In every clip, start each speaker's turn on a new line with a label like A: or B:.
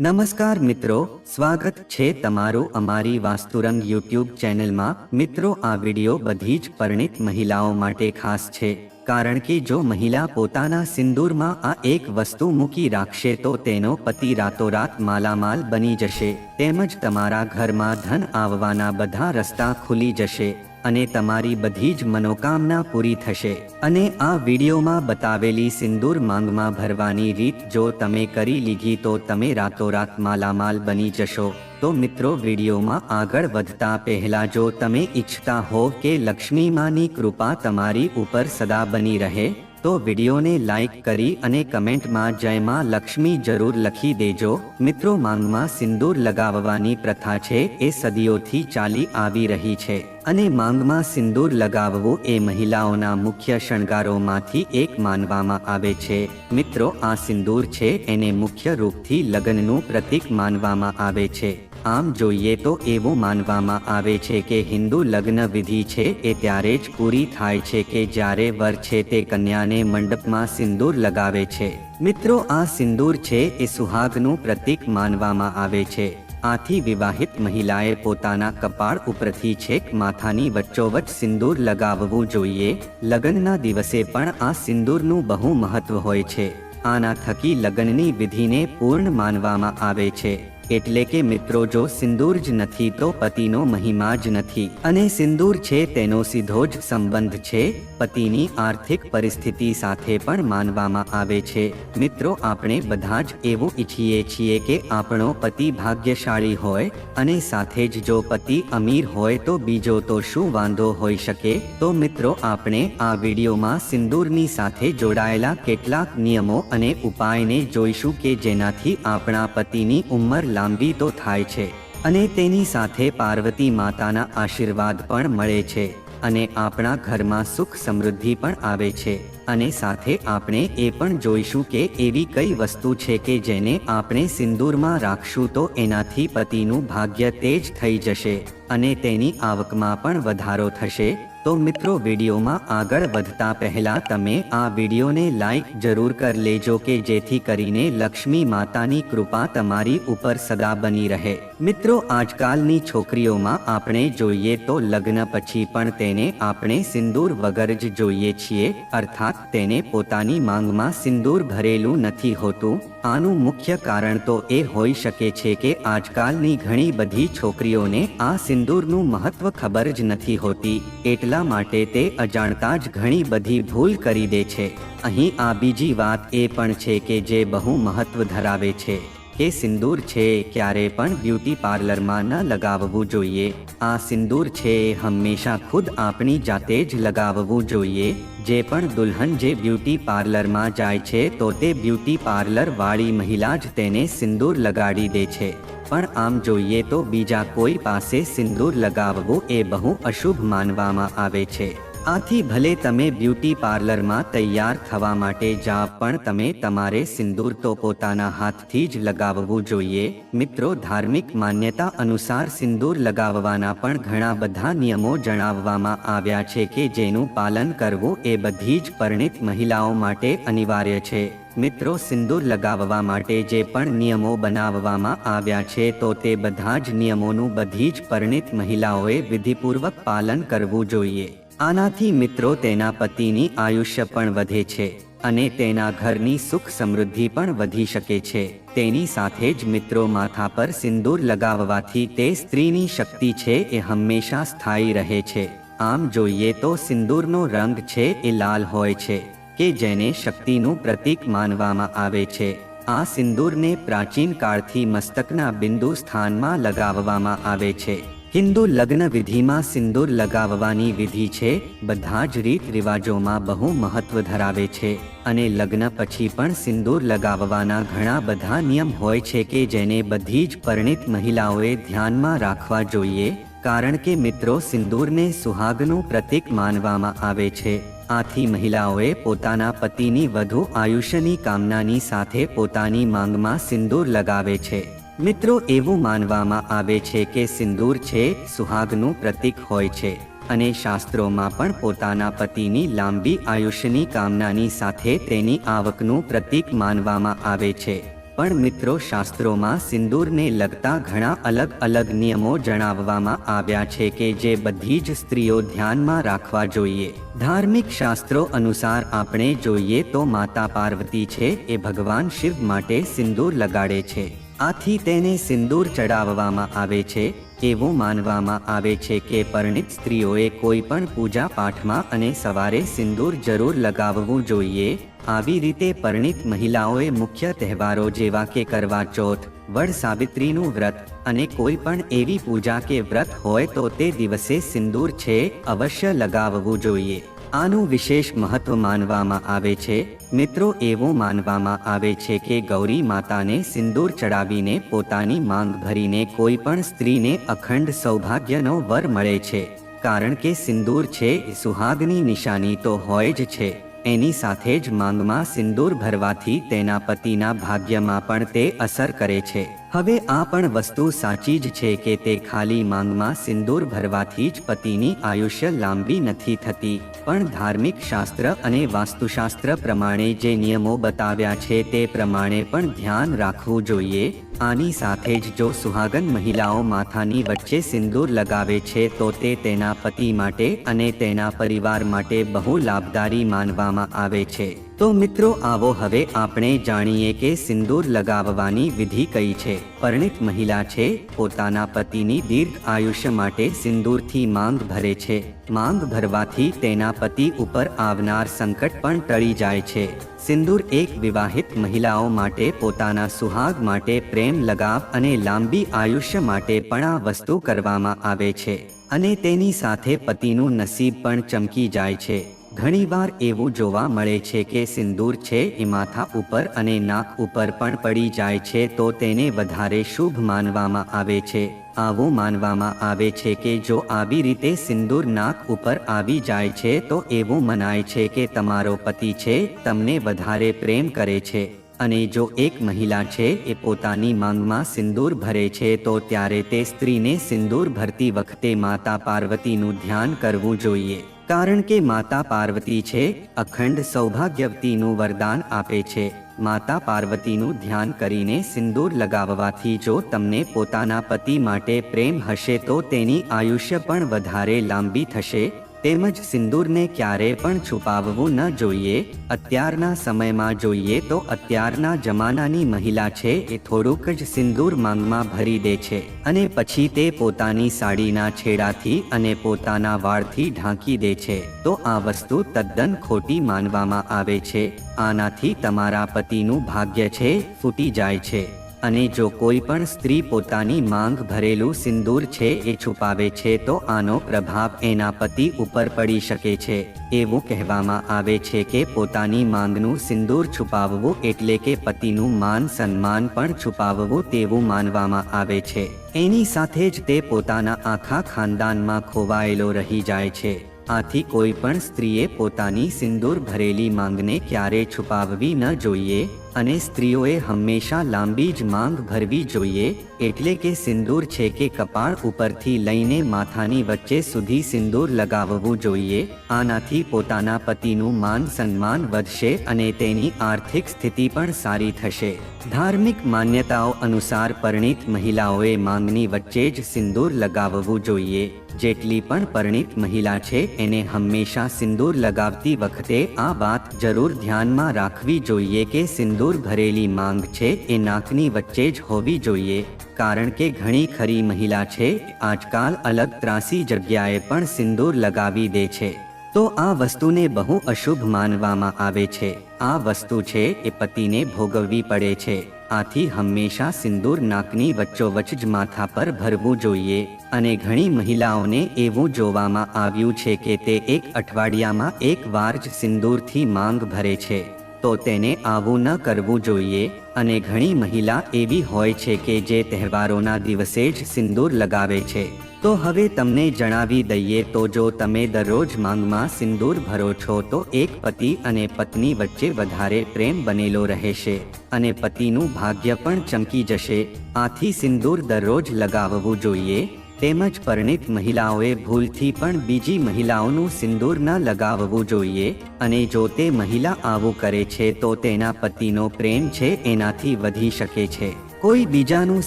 A: નમસ્કાર મિત્રો, સ્વાગત છે તમારું અમારી વાસ્તુરંગ યુટ્યુબ ચેનલમાં। મિત્રો, આ વિડિયો બધી જ પરિણીત મહિલાઓ માટે ખાસ છે, કારણ કે જો મહિલા પોતાના સિંદૂરમાં આ એક વસ્તુ મૂકી રાખશે તો તેનો પતિ રાતોરાત માલામાલ બની જશે, તેમજ તમારા ઘરમાં ધન આવવાના બધા રસ્તા ખુલી જશે અને તમારી બધી જ મનોકામના પૂરી થશે। અને આ વિડીયોમાં બતાવેલી સિંદૂર માંગમાં ભરવાની રીત જો તમે કરી લીધી તો તમે રાતોરાત માલામાલ બની જશો। તો મિત્રો, વિડીયોમાં આગળ વધતા પહેલા જો તમે ઈચ્છતા હો કે લક્ષ્મી માની કૃપા તમારી ઉપર સદા બની રહે તો વિડીયોને લાઈક કરી અને કમેન્ટમાં જય માં લક્ષ્મી જરૂર લખી દેજો। મિત્રો, માંગમાં સિંદૂર લગાવવાની પ્રથા છે એ સદીઓથી ચાલી આવી રહી છે અને માંગમાં સિંદૂર લગાવવું એ મહિલાઓના મુખ્ય શણગારોમાંથી એક માનવામાં આવે છે। મિત્રો, આ સિંદૂર છે એને મુખ્ય રૂપથી લગ્નનું પ્રતીક માનવામાં આવે છે। આમ જોઈએ તો એવું માનવામાં આવે છે કે હિન્દુ લગ્ન વિધિ છે એ ત્યારે જ પૂરી થાય છે કે જ્યારે વર છે તે કન્યાને મંડપમાં સિંદૂર લગાવે છે। મિત્રો, આ સિંદૂર છે એ સુહાગનું પ્રતીક માનવામાં આવે છે। આથી વિવાહિત મહિલાએ પોતાના કપાળ ઉપરથી છેક માથાની વચ્ચોવચ્ચ સિંદૂર લગાવવું જોઈએ। લગ્નના દિવસે પણ આ સિંદૂરનું બહુ મહત્વ હોય છે। આના થકી લગ્નની વિધિને પૂર્ણ માનવામાં આવે છે। એટલે કે મિત્રો, જો સિંદૂર જ નથી તો પતિનો મહિમા જ નથી અને સિંદૂર છે તેનો સીધો જ સંબંધ છે પતિની આર્થિક પરિસ્થિતિ સાથે પણ માનવામાં આવે છે। મિત્રો, આપણે બધા જ એવું ઈચ્છીએ છીએ કે આપણો પતિ ભાગ્યશાળી હોય અને સાથે જ જો પતિ અમીર હોય તો બીજો તો શું વાંધો હોઈ શકે। તો મિત્રો, આપણે આ વિડીયોમાં સિંદૂરની સાથે જોડાયેલા કેટલાક નિયમો અને ઉપાયને જોઈશું કે જેનાથી આપણા પતિની ઉંમર લાંબી તો થાય છે અને તેની સાથે પાર્વતી માતાના આશીર્વાદ પણ મળે છે અને આપણા ઘરમાં સુખ સમૃદ્ધિ પણ આવે છે। અને સાથે આપણે એ પણ જોઈશું કે એવી કઈ વસ્તુ છે કે જેને આપણે સિંદૂરમાં રાખશું તો એનાથી પતિનું ભાગ્ય તેજ થઈ જશે અને તેની આવકમાં પણ વધારો થશે। તો મિત્રો, વિડીયોમાં આગળ વધતા પહેલા તમે આ વિડીયોને લાઈક જરૂર કરી લેજો કે જેથી કરીને લક્ષ્મી માતાની કૃપા તમારી ઉપર સદા બની રહે। મિત્રો, આજકાલની છોકરીઓમાં આપણે જોઈએ તો લગ્ન પછી પણ તેને આપણે સિંદૂર વગર જ જોઈએ છીએ, અર્થાત તેને પોતાની માંગમાં સિંદૂર ભરેલું નથી હોતું। આનું મુખ્ય કારણ તો એ હોઈ શકે છે કે આજકાલની ઘણી બધી છોકરીઓને આ સિંદૂરનું મહત્વ ખબર જ નથી હોતી, એટલા માટે તે અજાણતા જ ઘણી બધી ભૂલ કરી દે છે। અહીં આ બીજી વાત એ પણ છે કે જે બહુ મહત્વ ધરાવે છે કે સિંદૂર છે ક્યારે પણ બ્યુટી પાર્લરમાં ન લગાવવું જોઈએ। આ સિંદૂર છે હંમેશા ખુદ આપણી જાતે જ લગાવવું જોઈએ। જે પણ દુલ્હન જે બ્યુટી પાર્લરમાં જાય છે તો તે બ્યુટી પાર્લર વાળી મહિલા જ તેને સિંદૂર લગાડી દે છે, પણ આમ જોઈએ તો બીજા કોઈ પાસે સિંદૂર લગાવવું એ બહુ અશુભ માનવામાં આવે છે। આથી ભલે તમે બ્યુટી પાર્લરમાં તૈયાર થવા માટે જાઓ પણ તમે તમારે સિંદૂર તો પોતાના હાથથી જ લગાવવું જોઈએ। મિત્રો, ધાર્મિક માન્યતા અનુસાર સિંદૂર લગાવવાના પણ ઘણા બધા નિયમો જણાવવામાં આવ્યા છે કે જેનું પાલન કરવું એ બધી જ પરિણીત મહિલાઓ માટે અનિવાર્ય છે। મિત્રો, સિંદૂર લગાવવા માટે જે પણ નિયમો બનાવવામાં આવ્યા છે તો તે બધા જ નિયમોનું બધી જ પરિણીત મહિલાઓએ વિધિપૂર્વક પાલન કરવું જોઈએ। આનાથી મિત્રો તેના પતિની આયુષ્ય પણ વધે છે અને તેના ઘરની સુખ સમૃદ્ધિ પણ વધી શકે છે। તેની સાથે જ મિત્રો, માથા પર સિંદૂર લગાવવાથી તે સ્ત્રીની શક્તિ છે એ હંમેશા સ્થાયી રહે છે। આમ જોઈએ તો સિંદૂરનો રંગ છે એ લાલ હોય છે કે જેને શક્તિનું પ્રતીક માનવામાં આવે છે। આ સિંદૂરને પ્રાચીન કાળથી મસ્તકના બિંદુ સ્થાનમાં લગાવવામાં આવે છે। હિન્દુ લગ્ન વિધિમાં સિંદૂર લગાવવાની વિધિ છે બધા જ રીત રિવાજોમાં બહુ મહત્વ ધરાવે છે અને લગ્ન પછી પણ સિંદૂર લગાવવાના ઘણા બધા નિયમ હોય છે કે જેને બધી જ પરિણીત મહિલાઓએ ધ્યાનમાં રાખવા જોઈએ, કારણ કે મિત્રો, સિંદૂરને સુહાગનું પ્રતીક માનવામાં આવે છે। આથી મહિલાઓએ પોતાના પતિની વધુ આયુષ્યની કામનાની સાથે પોતાની માંગમાં સિંદૂર લગાવે છે। મિત્રો, એવું માનવામાં આવે છે કે સિંદૂર છે સુહાગનું પ્રતીક હોય છે અને શાસ્ત્રોમાં પણ પોતાના પતિની લાંબી આયુષ્યની કામનાની સાથે તેની આવકનું પ્રતીક માનવામાં આવે છે। પણ મિત્રો, શાસ્ત્રોમાં સિંદૂરને લગતા ઘણા અલગ અલગ નિયમો જણાવવામાં આવ્યા છે કે જે બધી જ સ્ત્રીઓ ધ્યાનમાં રાખવા જોઈએ. ધાર્મિક શાસ્ત્રો અનુસાર આપણે જોઈએ તો માતા પાર્વતી છે એ ભગવાન શિવ માટે સિંદૂર લગાડે છે. આથી તેને સિંદૂર ચડાવવામાં આવે છે. એવું માનવામાં આવે છે કે પરિણીત સ્ત્રીઓએ કોઈ પણ પૂજા પાઠમાં અને સવારે સિંદૂર જરૂર લગાવવું જોઈએ. આવી રીતે પરિણીત મહિલાઓએ મુખ્ય તહેવારો જેવા કે કરવા ચોથ, વડ સાવિત્રીનું વ્રત અને કોઈ પણ એવી પૂજા કે વ્રત હોય તો તે દિવસે સિંદૂર છે અવશ્ય લગાવવું જોઈએ. આનું વિશેષ મહત્વ માનવામાં આવે છે. મિત્રો, એવું માનવામાં આવે છે કે ગૌરી માતાને સિંદૂર ચડાવીને પોતાની માંગ ભરીને કોઈ પણ સ્ત્રીને અખંડ સૌભાગ્યનો વર મળે છે. કારણ કે સિંદૂર છે એ સુહાગની નિશાની તો હોય જ છે. એની સાથે જ માંગમાં સિંદૂર ભરવાથી તેના પતિના ભાગ્યમાં પણ તે અસર કરે છે. હવે આ પણ વસ્તુ સાચી જ છે કે તે ખાલી માંગમાં સિંદૂર ભરવાથી જ પતિની આયુષ્ય લાંબી નથી થતી, પણ ધાર્મિક શાસ્ત્ર અને વાસ્તુશાસ્ત્ર પ્રમાણે જે નિયમો બતાવ્યા છે તે પ્રમાણે પણ ધ્યાન રાખવું જોઈએ. આની સાથે જ જો સુહાગન મહિલાઓ માથાની વચ્ચે સિંદૂર લગાવે છે તો તે તેના પતિ માટે અને તેના પરિવાર માટે બહુ લાભદાયી માનવામાં આવે છે. તો મિત્રો, આવો હવે આપણે જાણીએ કે સિંદૂર લગાવવાની વિધિ કઈ છે. પરિણીત મહિલા છે પોતાના પતિની દીર્ઘ આયુષ્ય માટે સિંદૂરથી માંગ ભરે છે. માંગ ભરવાથી તેના પતિ ઉપર આવનાર સંકટ પણ ટળી જાય છે. સિંદૂર એક વિવાહિત મહિલાઓ માટે પોતાના સુહાગ માટે પ્રેમ, લગાવ અને લાંબી આયુષ્ય માટે પણ આ વસ્તુ કરવામાં આવે છે અને તેની સાથે પતિનું નસીબ પણ ચમકી જાય છે. ઘણીવાર એવું જોવા મળે છે કે સિંદૂર છે એ માથા ઉપર અને નાક ઉપર પણ પડી જાય છે તો તેને વધારે શુભ માનવામાં આવે છે. આવું માનવામાં આવે છે કે જો આવી રીતે સિંદૂર નાક ઉપર આવી જાય છે તો એવું મનાય છે કે તમારો પતિ છે તમને વધારે પ્રેમ કરે છે. અને જો એક મહિલા છે એ પોતાની માંગમાં સિંદૂર ભરે છે તો ત્યારે તે સ્ત્રીને સિંદૂર ભરતી વખતે માતા પાર્વતીનું ધ્યાન કરવું જોઈએ. કારણ કે માતા પાર્વતી છે અખંડ સૌભાગ્યવતીનું વરદાન આપે છે. માતા પાર્વતીનું ધ્યાન કરીને સિંદૂર લગાવવાથી જો તમને પોતાના પતિ માટે પ્રેમ હશે તો તેની આયુષ્ય પણ વધારે લાંબી થશે. તેમજ સિંદૂરને ક્યારે પણ છુપાવવું ન જોઈએ. અત્યારના સમયમાં જોઈએ તો અત્યારના જમાનાની મહિલા છે એ થોડુંક જ સિંદૂર માંગમાં ભરી દે છે અને પછી તે પોતાની સાડીના છેડાથી અને પોતાના વાળથી ઢાંકી દે છે. તો આ વસ્તુ તદ્દન ખોટી માનવામાં આવે છે. આનાથી તમારા પતિનું ભાગ્ય છે ફૂટી જાય છે. અને જો કોઈ પણ સ્ત્રી પોતાની માંગ ભરેલું સિંદૂર છે એ છુપાવે છે તો આનો પ્રભાવ એના પતિ ઉપર પડી શકે છે. એવું કહેવામાં આવે છે કે પોતાની માંગનું સિંદૂર છુપાવવું એટલે કે પતિનું માન સન્માન પણ છુપાવવું તેવું માનવામાં આવે છે. એની સાથે જ તે પોતાના આખા ખાનદાનમાં ખોવાયેલો રહી જાય છે. આથી કોઈ પણ સ્ત્રીએ પોતાની સિંદૂર ભરેલી માંગને ક્યારે છુપાવવી ન જોઈએ અને સ્ત્રીઓએ હંમેશા લાંબી જ માંગ ભરવી જોઈએ. એટલે કે સિંદૂર છે કે કપાળ ઉપરથી લઈને માથાની વચ્ચે સુધી સિંદૂર લગાવવું જોઈએ. આનાથી પોતાના પતિનું માન સન્માન વધશે અને તેની આર્થિક સ્થિતિ પણ સારી થશે. ધાર્મિક માન્યતાઓ અનુસાર પરિણીત મહિલાઓએ માંગની વચ્ચે જ સિંદૂર લગાવવું જોઈએ. જેટલી પણ પરિણીત મહિલા છે એને હંમેશા સિંદૂર લગાવતી વખતે આ વાત જરૂર ધ્યાનમાં રાખવી જોઈએ કે સિંદૂર ભરેલી માંગ છે એ નાકની વચ્ચે જ હોવી જોઈએ. કારણ કે ઘણી ખરી મહિલા છે આજકાલ અલગ ત્રાસી જગ્યાએ પણ સિંદૂર લગાવી દે છે. તો આ વસ્તુને બહુ અશુભ માનવામાં આવે છે. આ વસ્તુ છે એ પતિને ભોગવવી પડે છે. આથી હંમેશા સિંદૂર નાકની વચ્ચોવચ્ચ જ માથા પર ભરવું જોઈએ. અને ઘણી મહિલાઓને એવું જોવામાં આવ્યું છે કે તે એક અઠવાડિયામાં એક વાર જ સિંદૂરથી માંગ ભરે છે. તો તેને આવું ન કરવું જોઈએ. અને ઘણી મહિલા એવી હોય છે કે જે તહેવારોના દિવસે જ સિંદૂર લગાવે છે. તો હવે તમને જણાવી દઈએ તો જો તમે દરરોજ માંગમાં સિંદૂર ભરો છો તો એક પતિ અને પત્ની વચ્ચે વધારે પ્રેમ બનેલો રહેશે અને પતિનું ભાગ્ય પણ ચમકી જશે. આથી સિંદૂર દરરોજ લગાવવું જોઈએ. તેમજ પરિણીત મહિલાઓએ ભૂલથી પણ બીજી મહિલાઓનું સિંદૂર ન લગાવવું જોઈએ અને જો તે મહિલા આવું કરે છે તો તેના પતિનો પ્રેમ છે એનાથી વધી શકે છે. કોઈ બીજાનું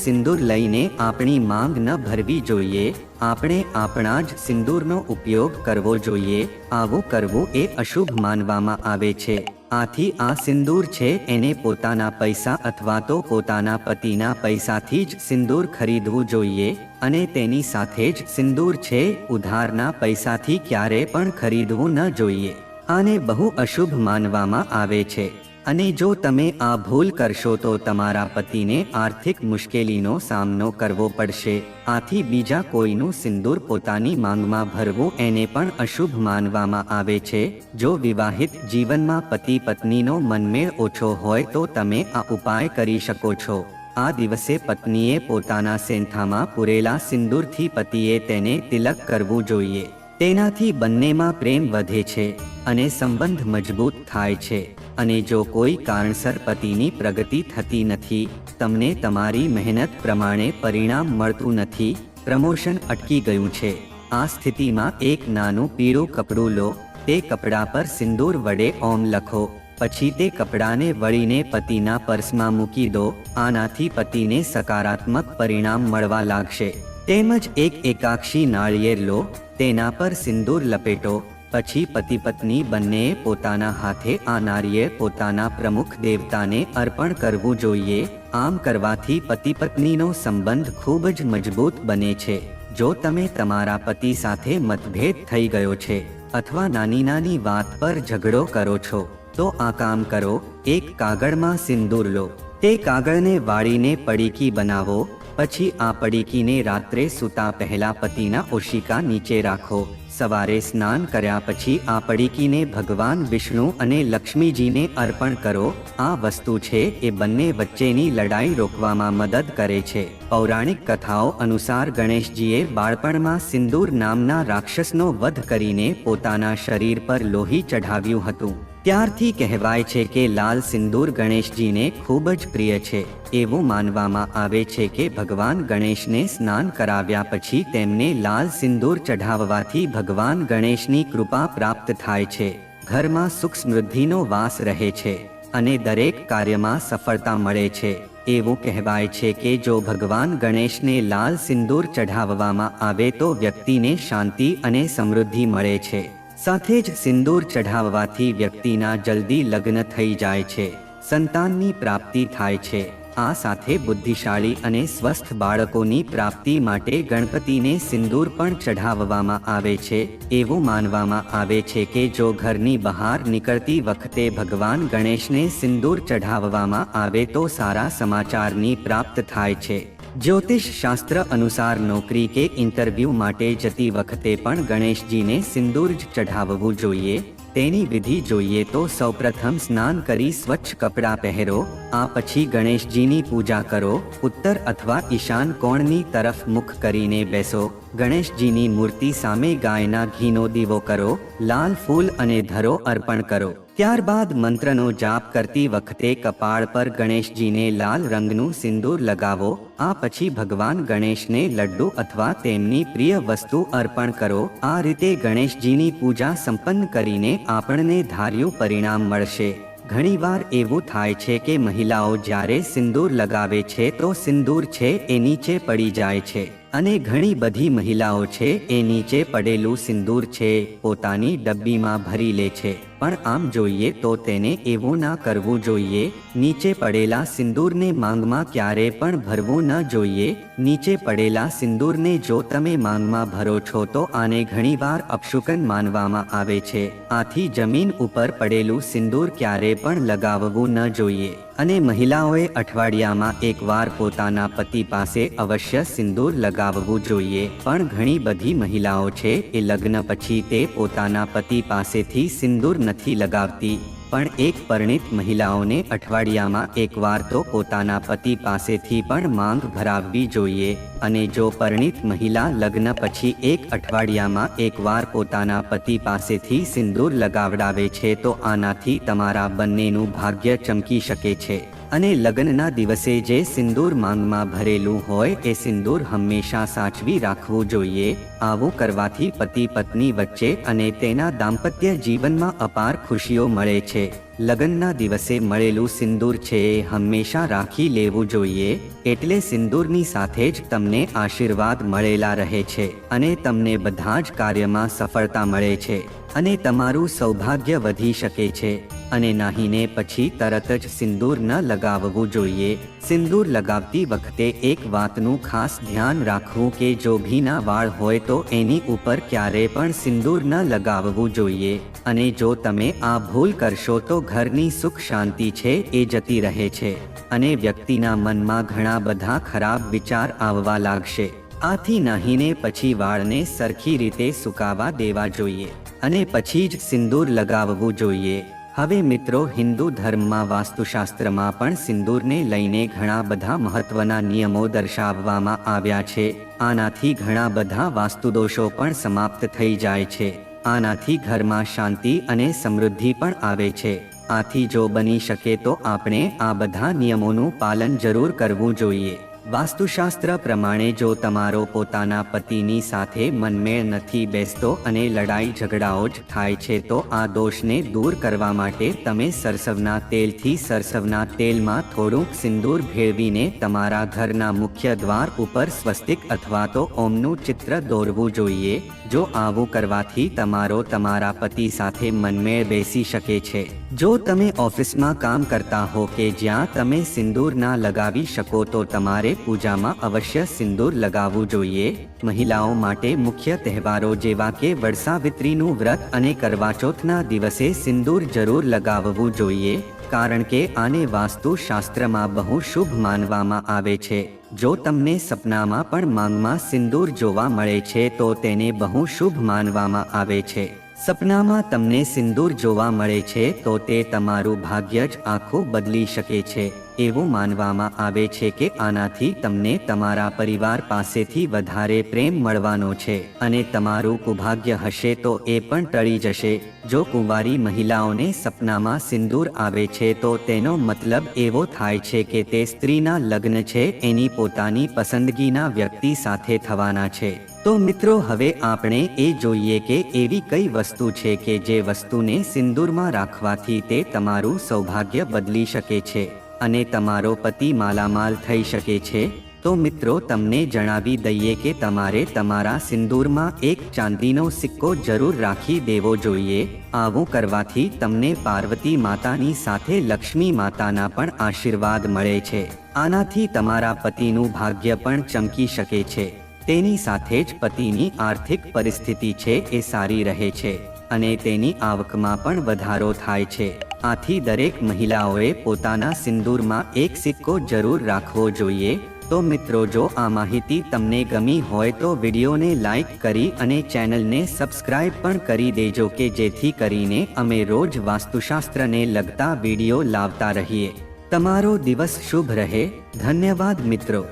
A: સિંદૂર લઈને આપણી માંગ ન ભરવી જોઈએ. આપણે આપણા જ સિંદૂરનો ઉપયોગ કરવો જોઈએ. આવું કરવું એ અશુભ માનવામાં આવે છે. આથી આ સિંદૂર છે એને પોતાના પૈસા અથવા તો પોતાના પતિના પૈસાથી જ સિંદૂર ખરીદવું જોઈએ અને તેની સાથે જ સિંદૂર છે ઉધારના પૈસાથી ક્યારે પણ ખરીદવું ન જોઈએ. આને બહુ અશુભ માનવામાં આવે છે અને જો તમે આ ભૂલ કરશો તો તમારા પતિને આર્થિક મુશ્કેલીનો સામનો કરવો પડશે. આથી બીજા કોઈનું સિંદૂર પોતાની માંગમાં ભરવું એને પણ અશુભ માનવામાં આવે છે. જો વિવાહિત જીવનમાં પતિ પત્નીનો મનમેળ ઓછો હોય તો તમે આ ઉપાય કરી શકો છો. આ દિવસે પત્નીએ પોતાના સેંથામાં પૂરેલા સિંદૂરથી પતિએ તેને તિલક કરવું જોઈએ. તેનાથી બંનેમાં પ્રેમ વધે છે અને સંબંધ મજબૂત થાય છે. અને જો કોઈ કારણસર પતિની પ્રગતિ થતી નથી, તમને તમારી મહેનત પ્રમાણે પરિણામ મળતું નથી, પ્રમોશન અટકી ગયું છે, આ સ્થિતિમાં એક નાનું પીળું કપડું લો. તે કપડા પર સિંદૂર વડે ઓમ લખો. પછી તે કપડાને વળીને પતિના પર્સમાં મૂકી દો. આનાથી પતિને સકારાત્મક પરિણામ મળવા લાગશે. તેમજ એક એકાક્ષી નાળિયેર લો, તેના પર સિંદૂર લપેટો. પછી પતિ પત્ની બંનેએ પોતાના હાથે આ નાળિયેર પોતાના પ્રમુખ દેવતાને અર્પણ કરવું જોઈએ. આમ કરવાથી પતિ પત્નીનો સંબંધ ખૂબ જ મજબૂત બને છે. જો તમે તમારા પતિ સાથે મતભેદ થઈ ગયો છે અથવા નાની નાની વાત પર ઝઘડો કરો છો તો આ કામ કરો. એક કાગળમાં સિંદૂર લો. તે કાગળને વાળીને પડીકી બનાવો. પછી આ પડીકીને રાત્રે સૂતા પહેલા પતિના ઓશિકા નીચે રાખો. સવારે સ્નાન કર્યા પછી આ પડીકીને ભગવાન વિષ્ણુ અને લક્ષ્મીજીને અર્પણ કરો. આ વસ્તુ છે એ બંને વચ્ચેની લડાઈ રોકવામાં મદદ કરે છે. પૌરાણિક કથાઓ અનુસાર ગણેશજીએ બાળપણમાં સિંદૂર નામના રાક્ષસનો વધ કરીને પોતાના શરીર પર લોહી ચઢાવ્યું હતું. ત્યારથી કહેવાય છે કે લાલ સિંદૂર ગણેશજીને ખૂબ જ પ્રિય છે. એવું માનવામાં આવે છે કે ભગવાન ગણેશને સ્નાન કરાવ્યા પછી તેમને લાલ સિંદૂર ચઢાવવાથી ભગવાન ગણેશની કૃપા પ્રાપ્ત થાય છે. ઘરમાં સુખ સમૃદ્ધિનો વાસ રહે છે અને દરેક કાર્યમાં સફળતા મળે છે. એવું કહેવાય છે કે જો ભગવાન ગણેશને લાલ સિંદૂર ચઢાવવામાં આવે તો વ્યક્તિને શાંતિ અને સમૃદ્ધિ મળે છે. સાથે જ સિંદૂર ચઢાવવાથી વ્યક્તિના જલ્દી લગ્ન થઈ જાય છે, સંતાનની પ્રાપ્તિ થાય છે. આ સાથે બુદ્ધિશાળી અને સ્વસ્થ બાળકોની પ્રાપ્તિ માટે ગણપતિને સિંદૂર પણ ચઢાવવામાં આવે છે. એવું માનવામાં આવે છે કે જો ઘરની બહાર નીકળતી વખતે ભગવાન ગણેશને સિંદૂર ચઢાવવામાં આવે તો સારા સમાચારની પ્રાપ્ત થાય છે. જ્યોતિષ શાસ્ત્ર અનુસાર નોકરી કે ઇન્ટરવ્યૂ માટે જતી વખતે પણ ગણેશજીને સિંદૂર જ ચઢાવવું જોઈએ. તેની વિધિ જોઈએ તો સૌપ્રથમ સ્નાન કરી સ્વચ્છ કપડાં પહેરો. આ પછી ગણેશજીની પૂજા કરો. ઉત્તર અથવા ઈશાન કોણની તરફ મુખ કરીને બેસો. ગણેશજીની મૂર્તિ સામે ગાયના ઘીનો દીવો કરો. લાલ ફૂલ અને ધરો અર્પણ કરો. ત્યારબાદ મંત્રનો જાપ કરતી વખતે કપાળ પર ગણેશજીને લાલ રંગનું સિંદૂર લગાવો. આ પછી ભગવાન ગણેશને લડ્ડુ અથવા તેમની પ્રિય વસ્તુ અર્પણ કરો. આ રીતે ગણેશજીની પૂજા સંપન્ન કરીને આપણને ધાર્યું પરિણામ મળશે. ઘણીવાર એવું થાય છે કે મહિલાઓ જ્યારે સિંદૂર લગાવે છે તો સિંદૂર છે એ નીચે પડી જાય છે અને ઘણી બધી મહિલાઓ છે એ નીચે પડેલું સિંદૂર છે પોતાની ડબ્બીમાં ભરી લે છે. પણ આમ જોઈએ તો તેને એવું ના કરવું જોઈએ. નીચે પડેલા સિંદૂરને માંગમાં ક્યારે પણ ભરવું ન જોઈએ. નીચે પડેલા સિંદૂરને જો તમે માંગમાં ભરો છો તો આને ઘણીવાર અપશુકન માનવામાં આવે છે. આથી જમીન ઉપર પડેલું સિંદૂર ક્યારે પણ લગાવવું ન જોઈએ. અને મહિલાઓએ અઠવાડિયામાં એકવાર પોતાના પતિ પાસે અવશ્ય સિંદૂર લગાવવું જોઈએ. પણ ઘણી બધી મહિલાઓ છે એ લગ્ન પછી તે પોતાના પતિ પાસેથી સિંદૂર નથી લગાવતી. પણ એક પરિણીત મહિલાઓને અઠવાડિયામાં એકવાર તો પોતાના પતિ પાસેથી પણ માંગ ભરાવવી જોઈએ. અને જો પરિણીત મહિલા લગ્ન પછી એક અઠવાડિયામાં એકવાર પોતાના પતિ પાસેથી સિંદૂર લગાવડાવે છે તો આનાથી તમારા બંનેનું ભાગ્ય ચમકી શકે છે અને લગ્નના દિવસે જે સિંદૂર માંગમાં ભરેલું હોય એ સિંદૂર હંમેશા સાચવી રાખવું જોઈએ. આવું કરવાથી પતિ પત્ની વચ્ચે અને તેના દાંપત્ય જીવનમાં અપાર ખુશીઓ મળે છે. લગ્નના દિવસે મળેલું સિંદૂર છે એ હંમેશા રાખી લેવું જોઈએ. એટલે સિંદૂરની સાથે જ તમને આશીર્વાદ મળેલા રહે છે અને તમને બધા જ કાર્યમાં સફળતા મળે છે અને તમારું સૌભાગ્ય વધી શકે છે. અને નાહીને પછી તરત જ સિંદૂર ન લગાવવું જોઈએ. સિંદૂર લગાવતી વખતે એક વાતનું ખાસ ધ્યાન રાખવું કે જો ભીના વાળ હોય તો એની ઉપર ક્યારેય પણ સિંદૂર ન લગાવવું જોઈએ. અને જો તમે આ ભૂલ કરશો તો ઘરની સુખ શાંતિ છે એ જતી રહે છે અને વ્યક્તિના મનમાં ઘણા બધા ખરાબ વિચાર આવવા લાગશે. આથી નાહીને પછી વાળને સરખી રીતે સુકાવા દેવા જોઈએ અને પછી જ સિંદૂર લગાવવું જોઈએ. હવે મિત્રો, હિન્દુ ધર્મમાં વાસ્તુશાસ્ત્રમાં પણ સિંદૂરને લઈને ઘણા બધા મહત્વના નિયમો દર્શાવવામાં આવ્યા છે. આનાથી ઘણા બધા વાસ્તુદોષો પણ સમાપ્ત થઈ જાય છે. આનાથી ઘરમાં શાંતિ અને સમૃદ્ધિ પણ આવે છે. આથી જો બની શકે તો આપણે આ બધા નિયમોનું પાલન જરૂર કરવું જોઈએ. વાસ્તુશાસ્ત્ર પ્રમાણે જો તમારો પોતાના પતિની સાથે મનમેળ નથી બેસતો અને લડાઈ ઝઘડાઓ જ થાય છે તો આ દોષને દૂર કરવા માટે તમે સરસવના તેલથી સરસવના તેલમાં થોડુંક સિંદૂર ભેળવીને તમારા ઘરના મુખ્ય દ્વાર ઉપર સ્વસ્તિક અથવા તો ઓમનું ચિત્ર દોરવું જોઈએ. જો આવું કરવાથી તમારા પતિ સાથે મનમેળ બેસી શકે છે. જો તમે ઓફિસમાં કામ કરતા હો કે જ્યાં તમે સિંદૂર ના લગાવી શકો તો તમારે પૂજામાં અવશ્ય સિંદૂર લગાવવું જોઈએ. મહિલાઓ માટે મુખ્ય તહેવારો જેવા કે વડસાવિત્રીનું વ્રત અને કરવાચોથના દિવસે સિંદૂર જરૂર લગાવવું જોઈએ, કારણ કે આને વાસ્તુ શાસ્ત્રમાં બહુ શુભ માનવામાં આવે છે. જો તમને સપનામાં પણ માંગમાં સિંદૂર જોવા મળે છે તો તેને બહુ શુભ માનવામાં આવે છે. સપનામાં તમને સિંદૂર જોવા મળે છે તો તે તમારું ભાગ્ય જ આખું બદલી શકે છે. એવું માનવામાં આવે છે કે આનાથી તમને તમારા પરિવાર પાસેથી વધારે પ્રેમ મળવાનો છે અને તમારું કુભાગ્ય હશે તો એ પણ ટળી જશે. જો કુંવારી મહિલાઓને સપનામાં સિંદૂર આવે છે તો તેનો મતલબ એવો થાય છે કે તે સ્ત્રીના લગ્ન છે એની પોતાની પસંદગીના વ્યક્તિ સાથે થવાના છે. તો મિત્રો, હવે આપણે એ જોઈએ કે એવી કઈ વસ્તુ છે કે જે વસ્તુને સિંદૂરમાં રાખવાથી તે તમારું સૌભાગ્ય બદલી શકે છે અને તમારો પતિ માલામાલ થઈ શકે છે. તો મિત્રો, તમને જણાવી દઈએ કે તમારે તમારા સિંદૂરમાં એક ચાંદીનો સિક્કો જરૂર રાખી દેવો જોઈએ. આવું કરવાથી તમને પાર્વતી માતાની સાથે લક્ષ્મી માતાના પણ આશીર્વાદ મળે છે. આનાથી તમારા પતિનું ભાગ્ય પણ ચમકી શકે છે. તેની સાથે જ પતિની આર્થિક પરિસ્થિતિ છે એ સારી રહે છે અને તેની આવકમાં પણ વધારો થાય છે. આથી દરેક મહિલાઓએ પોતાના સિંદૂરમાં એક સિક્કો જરૂર રાખવો જોઈએ. તો મિત્રો, જો આ માહિતી તમને ગમી હોય તો વિડીયોને લાઈક કરી અને ચેનલને સબસ્ક્રાઇબ પણ કરી દેજો કે જેથી કરીને અમે રોજ વાસ્તુશાસ્ત્રને લગતા વિડીયો લાવતા રહીએ. તમારો દિવસ શુભ રહે. ધન્યવાદ મિત્રો.